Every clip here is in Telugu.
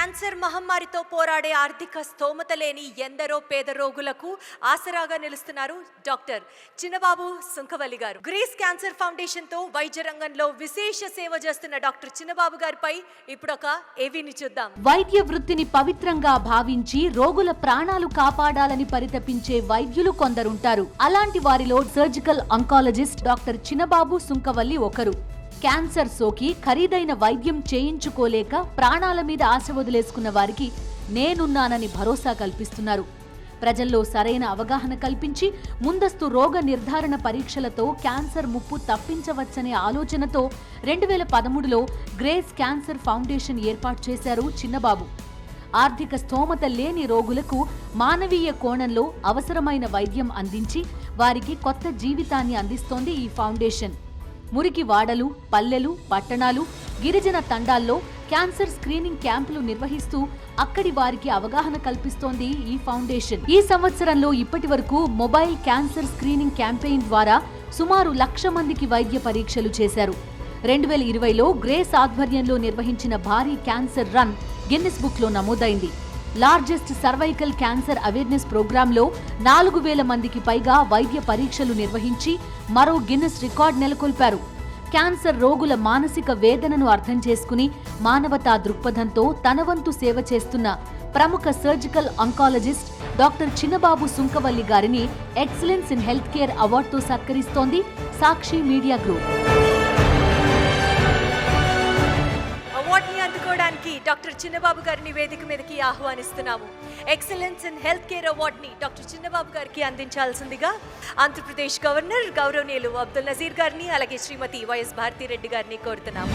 క్యాన్సర్ మహమ్మారితో పోరాడే ఆర్థిక స్తోమత లేని ఎందరో పేద రోగులకు ఆసరాగా నిలుస్తున్నారు డాక్టర్ చిన్నబాబు సుంకవల్లి గారు. గ్రీస్ క్యాన్సర్ ఫౌండేషన్ తో వైద్య రంగంలో విశేష సేవ చేస్తున్న డాక్టర్ చిన్నబాబు గారిపై ఇప్పుడు ఒక ఏవీని చూద్దాం. వైద్య వృత్తిని పవిత్రంగా భావించి రోగుల ప్రాణాలు కాపాడాలని పరితపించే వైద్యులు కొందరుంటారు. అలాంటి వారిలో surgical oncologist doctor Chinnababu Sunkavalli ఒకరు. క్యాన్సర్ సోకి ఖరీదైన వైద్యం చేయించుకోలేక ప్రాణాల మీద ఆశ వదిలేసుకున్న వారికి నేనున్నానని భరోసా కల్పిస్తున్నారు. ప్రజల్లో సరైన అవగాహన కల్పించి ముందస్తు రోగ నిర్ధారణ పరీక్షలతో క్యాన్సర్ ముప్పు తప్పించవచ్చనే ఆలోచనతో 2013లో గ్రేస్ క్యాన్సర్ ఫౌండేషన్ ఏర్పాటు చేశారు చిన్నబాబు. ఆర్థిక స్తోమత లేని రోగులకు మానవీయ కోణంలో అవసరమైన వైద్యం అందించి వారికి కొత్త జీవితాన్ని అందిస్తోంది ఈ ఫౌండేషన్. మురికి వాడలు, పల్లెలు, పట్టణాలు, గిరిజన తండాల్లో క్యాన్సర్ స్క్రీనింగ్ క్యాంపులు నిర్వహిస్తూ అక్కడి వారికి అవగాహన కల్పిస్తోంది ఈ ఫౌండేషన్. ఈ సంవత్సరంలో ఇప్పటి వరకు మొబైల్ క్యాన్సర్ స్క్రీనింగ్ క్యాంపెయిన్ ద్వారా సుమారు 1,00,000 మందికి వైద్య పరీక్షలు చేశారు. 2020లో గ్రేస్ ఆధ్వర్యంలో నిర్వహించిన భారీ క్యాన్సర్ రన్ గిన్నిస్ బుక్ లో నమోదైంది. లార్జెస్ట్ సర్వైకల్ క్యాన్సర్ అవేర్నెస్ ప్రోగ్రాంలో 4,000 మందికి పైగా వైద్య పరీక్షలు నిర్వహించి మరో గిన్నిస్ రికార్డ్ నెలకొల్పారు. క్యాన్సర్ రోగుల మానసిక వేదనను అర్థం చేసుకుని మానవతా దృక్పథంతో తన వంతు సేవ చేస్తున్న ప్రముఖ surgical oncologist doctor Chinnababu Sunkavalli గారిని ఎక్సలెన్స్ ఇన్ హెల్త్ కేర్ అవార్డుతో సత్కరిస్తోంది సాక్షి మీడియా గ్రూప్. అందుకోవడానికి డాక్టర్ చిన్నబాబు గారిని వేదిక మీదకి ఆహ్వానిస్తున్నాము. ఎక్సలెన్స్ ఇన్ హెల్త్ కేర్ అవార్డుని డాక్టర్ చిన్నబాబు గారికి అందించాల్సిందిగా ఆంధ్రప్రదేశ్ గవర్నర్ గౌరవనీయులు అబ్దుల్ నజీర్ గారిని, అలాగే శ్రీమతి వైఎస్ భారతిరెడ్డి గారిని కోరుతున్నాము.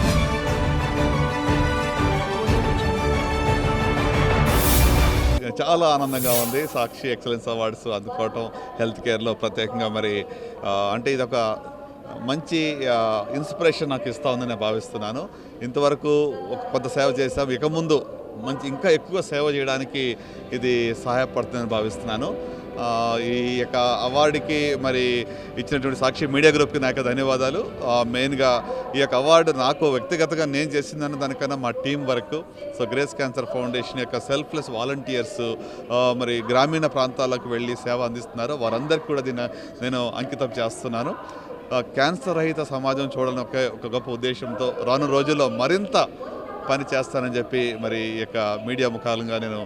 చాలా ఆనందంగా ఉంది సాక్షి ఎక్సలెన్స్ అవార్డ్స్ అందుకోవటం హెల్త్ కేర్లో ప్రత్యేకంగా. మరి అంటే ఇదొక మంచి ఇన్స్పిరేషన్ నాకు ఇస్తూ ఉందని నేను భావిస్తున్నాను. ఇంతవరకు కొంత సేవ చేసాం, ఇక ముందు ఇంకా ఎక్కువ సేవ చేయడానికి ఇది సహాయపడుతుందని భావిస్తున్నాను. ఈ యొక్క అవార్డుకి మరి ఇచ్చినటువంటి సాక్షి మీడియా గ్రూప్కి నా యొక్క ధన్యవాదాలు. మెయిన్గా ఈ యొక్క అవార్డు నాకు వ్యక్తిగతంగా నేను చేసిందన్న దానికన్నా మా team work. So grace cancer foundation యొక్క సెల్ఫ్లెస్ వాలంటీర్స్ మరి గ్రామీణ ప్రాంతాలకు వెళ్ళి సేవ అందిస్తున్నారు. వారందరికీ కూడా దీన్ని నేను అంకితం చేస్తున్నాను. క్యాన్సర్ రహిత సమాజం చూడాలని ఒక గొప్ప ఉద్దేశంతో రాను రోజుల్లో మరింత పని చేస్తానని చెప్పి మరి ఈ యొక్క మీడియా ముఖాలుగా నేను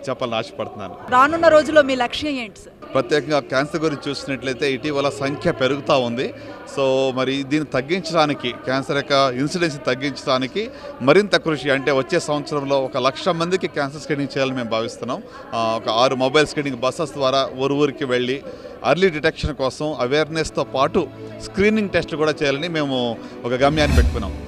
చెప్పాలని ఆశపడుతున్నాను. రానున్న రోజుల్లో మీ లక్ష్యం ఏంటి సార్? ప్రత్యేకంగా క్యాన్సర్ గురించి చూసినట్లయితే ఇటీవల సంఖ్య పెరుగుతూ ఉంది. సో మరి దీన్ని తగ్గించడానికి, క్యాన్సర్ యొక్క ఇన్సిడెన్స్ తగ్గించడానికి మరింత కృషి, అంటే వచ్చే సంవత్సరంలో 1,00,000 మందికి క్యాన్సర్ స్క్రీనింగ్ చేయాలని మేము భావిస్తున్నాం. ఒక 6 మొబైల్ స్క్రీనింగ్ బస్సెస్ ద్వారా ఊరికి వెళ్ళి అర్లీ డిటెక్షన్ కోసం అవేర్నెస్తో పాటు స్క్రీనింగ్ టెస్ట్ కూడా చేయాలని మేము ఒక గమ్యాన్ని పెట్టుకున్నాం.